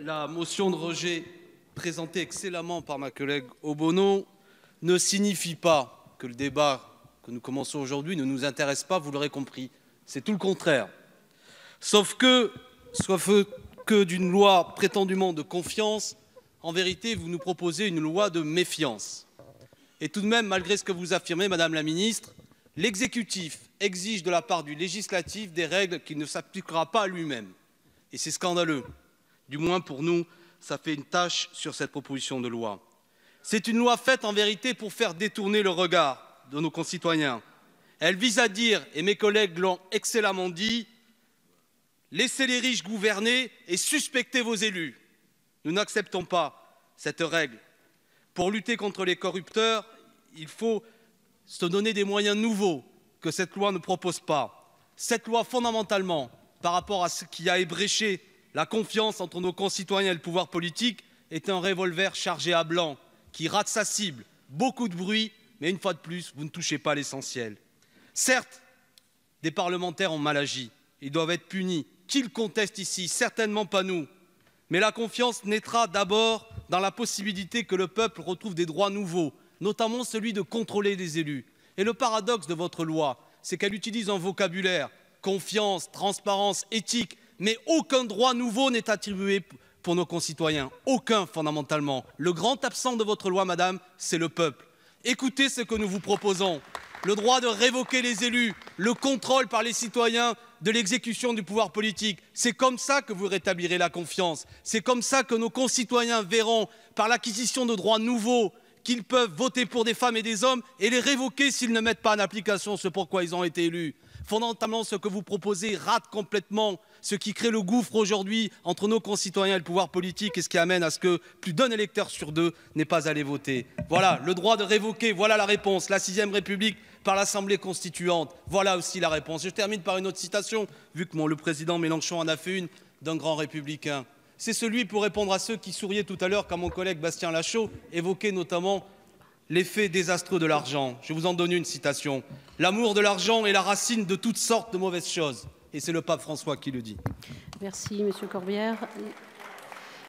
La motion de rejet présentée excellemment par ma collègue Obono ne signifie pas que le débat que nous commençons aujourd'hui ne nous intéresse pas, vous l'aurez compris. C'est tout le contraire. Sauf que d'une loi prétendument de confiance, en vérité, vous nous proposez une loi de méfiance. Et tout de même, malgré ce que vous affirmez, Madame la Ministre, l'exécutif exige de la part du législatif des règles qu'il ne s'appliquera pas à lui-même. Et c'est scandaleux. Du moins pour nous, ça fait une tache sur cette proposition de loi. C'est une loi faite en vérité pour faire détourner le regard de nos concitoyens. Elle vise à dire, et mes collègues l'ont excellemment dit, laissez les riches gouverner et suspectez vos élus. Nous n'acceptons pas cette règle. Pour lutter contre les corrupteurs, il faut se donner des moyens nouveaux que cette loi ne propose pas. Cette loi, fondamentalement, par rapport à ce qui a ébréché la confiance entre nos concitoyens et le pouvoir politique, est un revolver chargé à blanc qui rate sa cible. Beaucoup de bruit, mais une fois de plus, vous ne touchez pas l'essentiel. Certes, des parlementaires ont mal agi. Ils doivent être punis. Qui le conteste ici? Certainement pas nous. Mais la confiance naîtra d'abord dans la possibilité que le peuple retrouve des droits nouveaux, notamment celui de contrôler les élus. Et le paradoxe de votre loi, c'est qu'elle utilise un vocabulaire, confiance, transparence, éthique, mais aucun droit nouveau n'est attribué pour nos concitoyens. Aucun, fondamentalement. Le grand absent de votre loi, madame, c'est le peuple. Écoutez ce que nous vous proposons. Le droit de révoquer les élus, le contrôle par les citoyens de l'exécution du pouvoir politique. C'est comme ça que vous rétablirez la confiance. C'est comme ça que nos concitoyens verront, par l'acquisition de droits nouveaux, qu'ils peuvent voter pour des femmes et des hommes et les révoquer s'ils ne mettent pas en application ce pourquoi ils ont été élus. Fondamentalement, ce que vous proposez rate complètement, ce qui crée le gouffre aujourd'hui entre nos concitoyens et le pouvoir politique et ce qui amène à ce que plus d'un électeur sur deux n'ait pas allé voter. Voilà, le droit de révoquer, voilà la réponse. La 6e République par l'Assemblée constituante, voilà aussi la réponse. Je termine par une autre citation, vu que le président Mélenchon en a fait une, d'un grand républicain. C'est celui pour répondre à ceux qui souriaient tout à l'heure quand mon collègue Bastien Lachaud évoquait notamment l'effet désastreux de l'argent. Je vous en donne une citation. L'amour de l'argent est la racine de toutes sortes de mauvaises choses. Et c'est le pape François qui le dit. Merci, Monsieur Corbière.